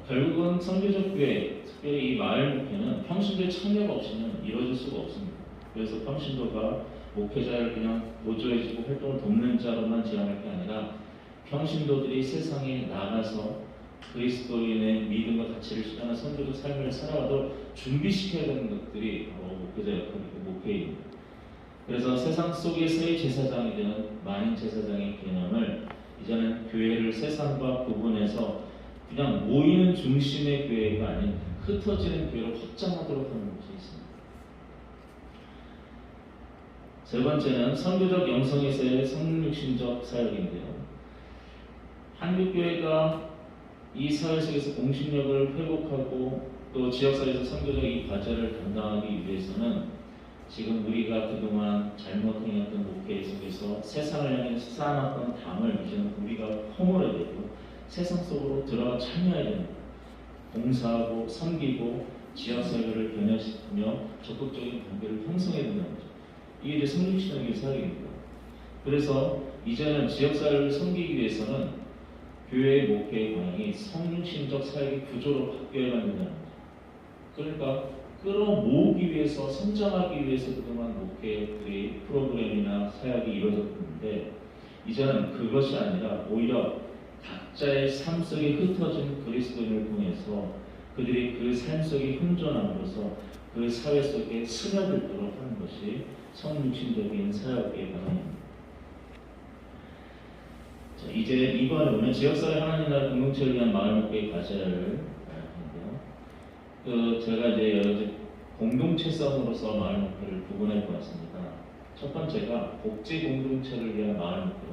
S6: 결국은 선교적 교회, 특별히 이 마을 목회는 평신도의 참여가 없이는 이루어질 수가 없습니다. 그래서 평신도가 목회자를 그냥 보조해주고 활동을 돕는 자로만 지향할 게 아니라 평신도들이 세상에 나가서 그리스도인의 믿음과 가치를 실현하는 선교적 삶을 살아가도록 준비시켜야 되는 것들이 바로 목회자 역할이고 목회입니다. 그래서 세상 속에서의 제사장이 되는 만인 제사장의 개념을 이제는 교회를 세상과 구분해서 그냥 모이는 중심의 교회가 아닌 흩어지는 교회로 확장하도록 하는 것이 있습니다. 세 번째는 선교적 영성에서의 성육신적 사역인데요. 한국교회가 이 사회 속에서 공신력을 회복하고 또 지역사회에서 선교적 이 과제를 감당하기 위해서는 지금 우리가 그동안 잘못 행했던 목회 속에서 세상을 향해 쌓아놨던 담을 이제는 우리가 허물어야 되고 세상 속으로 들어가 참여해야 됩니다. 봉사하고 섬기고 지역사회를 변화시키며 적극적인 관계를 형성해야 된다는 거죠. 이게 이제 성육신학의 사역입니다. 그래서 이제는 지역사회를 섬기기 위해서는 교회의 목회의 방향이 성육신적 사역의 구조로 바뀌어야 한다는 거죠. 그러니까 끌어모으기 위해서 성장하기 위해서 그동안 목회의 프로그램이나 사역이 이루어졌는데 이제는 그것이 아니라 오히려 각자의 삶 속에 흩어진 그리스도인을 통해서 그들이 그 삶 속에 hun전함으로써 그 사회 속에 스며들도록 하는 것이 성육신적인 사역의 방향입니다. 자, 이제 이번에 보면 지역사회 하나님 나라 공동체를 위한 마을 목회의 과제를 제가 이제 여러 가지 공동체성으로서 마을 목회를 구분해 보았습니다. 첫 번째가 복지 공동체를 위한 마을 목회입니다.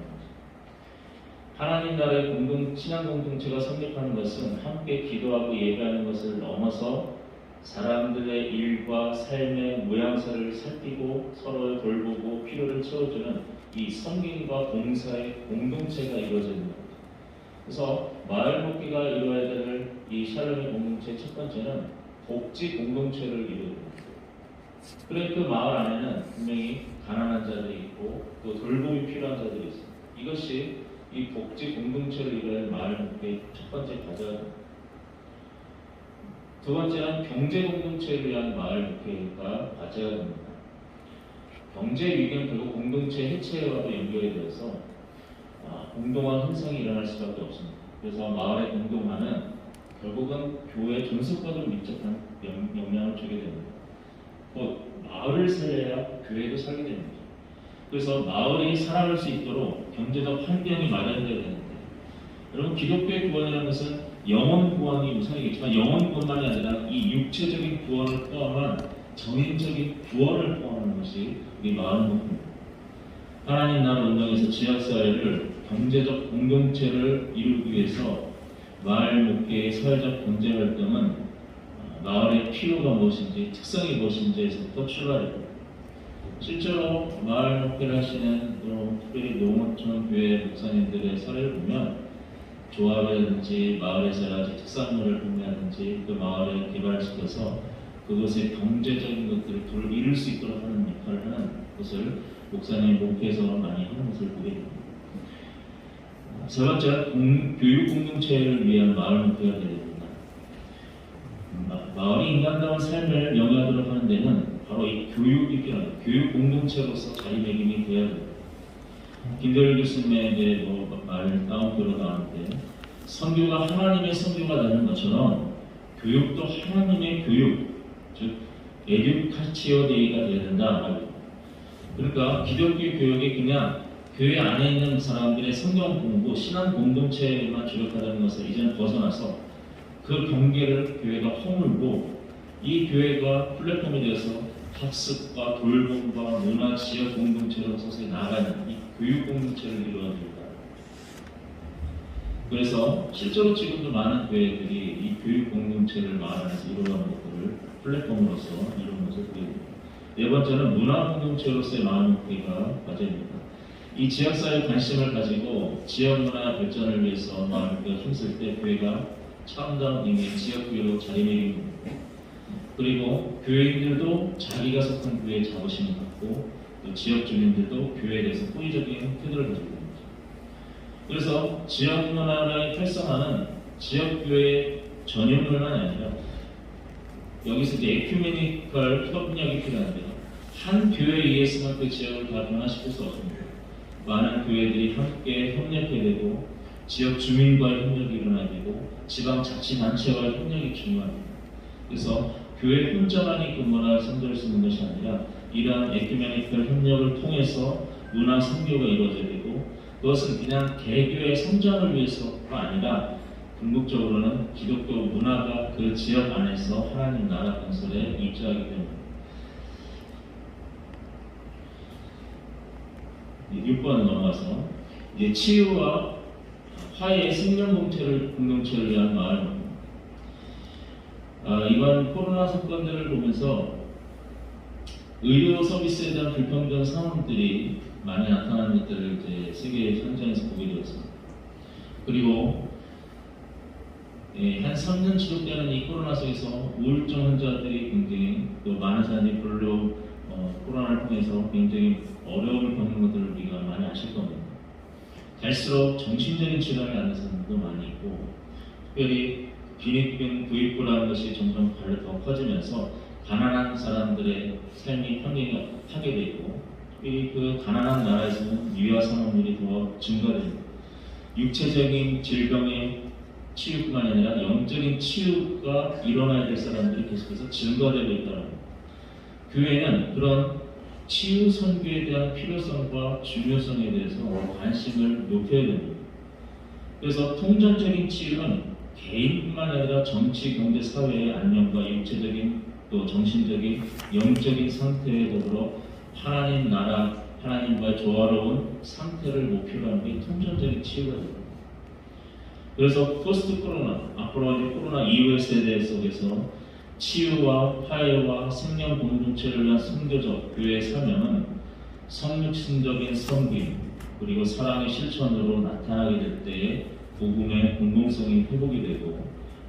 S6: 하나님 나라의 신앙 공동체가 성립하는 것은 함께 기도하고 예배하는 것을 넘어서 사람들의 일과 삶의 모양새를 살피고 서로 돌보고 필요를 채워주는 이 섬김과 봉사의 공동체가 이루어지는 겁니다. 그래서 마을 목회가 이루어야 될 이 샬롬의 공동체의 첫 번째는 복지 공동체를 이루어야 됩니다. 그래 그 마을 안에는 분명히 가난한 자들이 있고 또 돌봄이 필요한 자들이 있습니다. 이것이 이 복지 공동체를 이루어야 할 마을 목회의 첫 번째 과제가 됩니다. 두 번째는 경제 공동체를 위한 마을 목회가 과제가 됩니다. 경제 위기는 결국 공동체 해체와도 연결이 되어서 공동화 현상이 일어날 수밖에 없습니다. 그래서 마을의 공동화는 결국은 교회 존속과도 밀접한 영향을 주게 됩니다. 곧 마을을 살려야 교회도 살게 됩니다. 그래서 마을이 살아갈 수 있도록 경제적 환경이 마련되어야 되는데 여러분 기독교의 구원이라는 것은 영혼 구원이 우선이겠지만 영혼 구원만이 아니라 이 육체적인 구원을 포함한 정인적인 구원을 포함하는 것이 우리 마을 목회입니다. 하나님 나라 운동에서 지역사회를 경제적 공동체를 이루기 위해서 마을 목회의 사회적 경제 활동은 마을의 필요가 무엇인지, 특성이 무엇인지에서부터 출발해요. 실제로 마을 목회를 하시는 또 특별히 농어촌 교회 목사님들의 사례를 보면 조합이라든지 마을에서 여러 가지 특산물을 판매하든지 그 마을을 개발시켜서 그것의 경제적인 것들을 이룰 수 있도록 하는 역할을 하는 것을 목사님 목회에서 많이 하는 것을 보게 됩니다. 세 번째는 교육 공동체를 위한 마을 목회가 되어야 됩니다. 마을이 인간다운 삶을 영위하도록 하는 데는 바로 이 교육이 필요합니다. 교육 공동체로서 자리매김이 되어야 됩니다. 김대일 교수님의 말 따옴표로 나오는데 선교가 하나님의 선교가 되는 것처럼 교육도 하나님의 교육, 즉 에듀카치오 데이가 되어야 된다. 그러니까 기독교 교육이 그냥 교회 안에 있는 사람들의 성경 공부, 신앙 공동체에만 주력하다는 것을 이제는 벗어나서 그 경계를 교회가 허물고 이 교회가 플랫폼이 되어서 학습과 돌봄과 문화 지역 공동체로 서서히 나아가는 이 교육 공동체를 이루어야 됩니다. 그래서 실제로 지금도 많은 교회들이 이 교육 공동체를 마을 안에서 이루어가는 것들을 플랫폼으로서 이루는 것을 보게 됩니다. 네 번째는 문화 공동체로서의 마을 목회가 과제입니다. 이 지역사회 관심을 가지고 지역 문화 발전을 위해서 마을 목회가 힘쓸 때 교회가 참다운 의미의 지역교회로 자리매김합니다. 그리고 교회인들도 자기가 속한 교회에 자부심을 갖고 또 지역 주민들도 교회에 대해서 호의적인 태도를 가지고 있습니다. 그래서 지역 문화의 활성화는 지역 교회 전용문화만이 아니라 여기서 이제 에큐메니컬 협력이 필요한데요. 한 교회에 의해서만 그 지역을 다 변화시킬 수 없습니다. 많은 교회들이 함께 협력해야 되고 지역 주민과의 협력이 일어나야 되고 지방자치단체와의 협력이 중요합니다. 그래서 교회 혼자만이 그 문화를 선도할 수 있는 것이 아니라 이러한 에큐메니컬 협력을 통해서 문화 선교가 이루어져야 되고 그것은 그냥 개교의 성장을 위해서가 아니라 궁극적으로는 기독교 문화가 그 지역 안에서 하나님 나라 건설에 입주하기 때문입니다. 6번 넘어가서 이제 치유와 화해의 생명 공동체를 위한 마을. 이번 코로나 사건들을 보면서 의료 서비스에 대한 불평등 상황들이 많이 나타나는 것들을 이제 세계 현장에서 보게 되었습니다. 그리고 한 3년 지속되는 이 코로나 속에서 우울증 환자들이 굉장히 또 많은 사람들이 별로 코로나를 통해서 굉장히 어려움을 겪는 것들을 우리가 많이 아실 겁니다. 갈수록 정신적인 질환을 앓는 사람들도 많이 있고 특별히 빈익빈 부익부라는 것이 점점 더 커지면서 가난한 사람들의 삶이 환경이 파괴되고 특별히 그 가난한 나라에서는 위와 사망률이 더 증가됩니다. 육체적인 질병의 치유뿐만 아니라 영적인 치유가 일어나야 될 사람들이 계속해서 증가되고 있다는 겁니다. 교회는 그런 치유 선교에 대한 필요성과 중요성에 대해서 관심을 높여야 됩니다. 그래서 통전적인 치유는 개인뿐만 아니라 정치, 경제, 사회의 안녕과 육체적인 또 정신적인, 영적인 상태에 더불어 하나님 나라, 하나님과의 조화로운 상태를 목표로 하는 게 통전적인 치유가 됩니다. 그래서 포스트 코로나, 앞으로 이제 코로나 이후의 세대 속에서 치유와 화해와 생명 공동체를 위한 선교적 교회의 사명은 성육신적인 섬김 그리고 사랑의 실천으로 나타나게 될 때에 복음의 공동성이 회복이 되고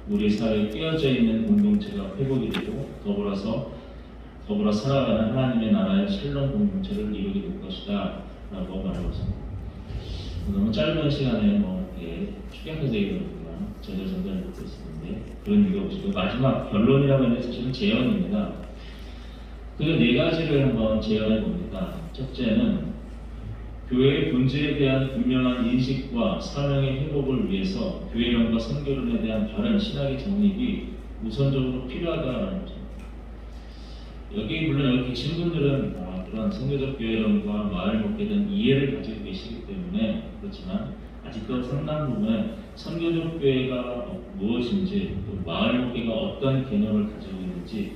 S6: 우리 사회에 깨어져 있는 공동체가 회복이 되고 더불어 살아가는 하나님의 나라의 샬롬 공동체를 이루게 될 것이다 라고 말하고 있습니다. 너무 짧은 시간에 축약해서 얘기하니까 제대로 전달을 듣고 있었는데 그런 얘기가 없이 마지막 결론이라고 하는 사실은 제언입니다. 그 네 가지를 한번 제언해 봅니다. 첫째는 교회의 본질에 대한 분명한 인식과 사명의 회복을 위해서 교회론과 선교론에 대한 바른 신학의 정립이 우선적으로 필요하다는 것입니다. 물론 여기 계신 분들은 그런 선교적 교회론과 마을 목회에 대한 이해를 가지고 계시기 때문에 그렇지만 아직도 상당 부분에 선교적 교회가 무엇인지 또 마을 목회가 어떤 개념을 가지고 있는지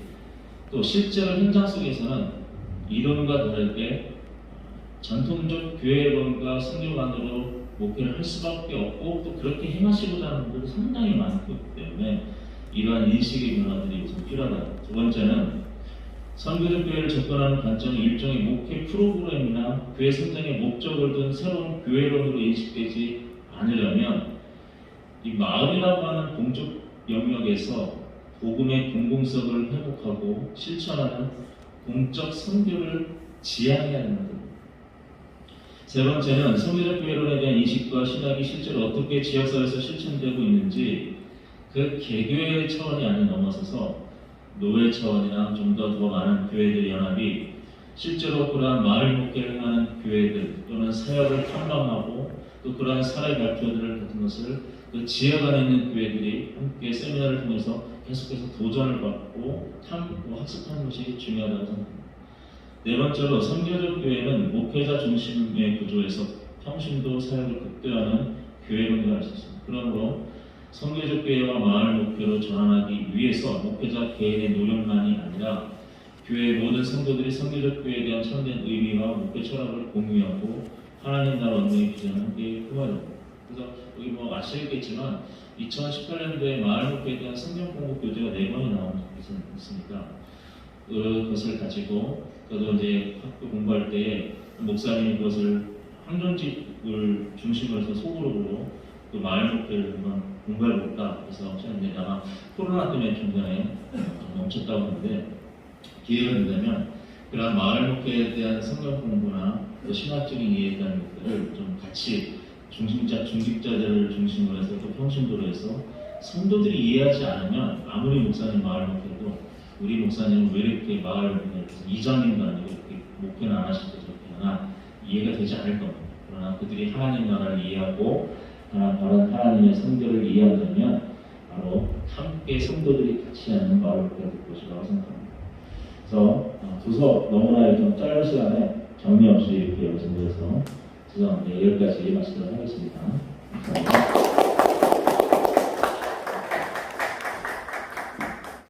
S6: 또 실제로 현장 속에서는 이론과 다르게 전통적 교회론과 성경관으로 목회를 할 수밖에 없고 또 그렇게 행하시고자 하는 분들도 상당히 많기 때문에 이러한 인식의 변화들이 우선 필요하다. 두 번째는 선교적 교회를 접근하는 관점이 일종의 목회 프로그램이나 교회 성장의 목적을 둔 새로운 교회론으로 인식되지 않으려면 이 마을이라고 하는 공적 영역에서 복음의 공공성을 회복하고 실천하는 공적 선교를 지향해야 된다. 세 번째는 선교적 교회론에 대한 인식과 신학이 실제로 어떻게 지역사회에서 실천되고 있는지 그 개교의 차원이 아닌 넘어서서 노회 차원이나 좀 더 많은 교회들 연합이 실제로 그러한 마을 목회를 하는 교회들 또는 사역을 탐방하고 또 그러한 사례 발표들을 같은 것을 그 지역 안에 있는 교회들이 함께 세미나를 통해서 계속해서 도전을 받고 학습하는 것이 중요하다고 생각합니다. 네 번째로 선교적 교회는 목회자 중심의 구조에서 평신도 사역을 극대화하는 교회론이라고 할 수 있습니다. 그러므로 선교적 교회와 마을 목회로 전환하기 위해서 목회자 개인의 노력만이 아니라 교회의 모든 성도들이 선교적 교회에 대한 참된 의미와 목회 철학을 공유하고 하나님 나라 원동의 비전을 함께 품어줍니다. 그래서 여기 아시겠지만 2018년도에 마을 목회에 대한 성경 공부 교재가 4권이 나온 적이 있습니다. 그것을 가지고 저도 이제 학교 공부할 때 목사님이 그것을 항존직을 중심으로 해서 소그룹으로 그 마을 목회를 한번 공부해볼까 해서 시작했는데 아마 코로나 때문에 중간에 좀 멈췄다고 하는데 기회가 된다면 그런 마을 목회에 대한 성경 공부나 또 신학적인 이해에 대한 것들을 좀 같이 중직자들을 중심으로 해서 또 평신도로 해서 성도들이 이해하지 않으면 아무리 목사님 마을 목회도 우리 목사님은 왜 이렇게 마을 목회를 이장님도 아니고 이렇게 목회는 안 하실 때 저렇게 하나 이해가 되지 않을 겁니다. 그러나 그들이 하나님 나라를 이해하고 바른 하나님의 성교를 이해하려면 바로 함께 성도들이 같이 하는 마을 목회가 될 것이라고 생각합니다. 그래서 도서 너무나 좀 짧은 시간에 정리 없이 이렇게 말씀드려서 죄송한데 여기까지 말씀을 하겠습니다.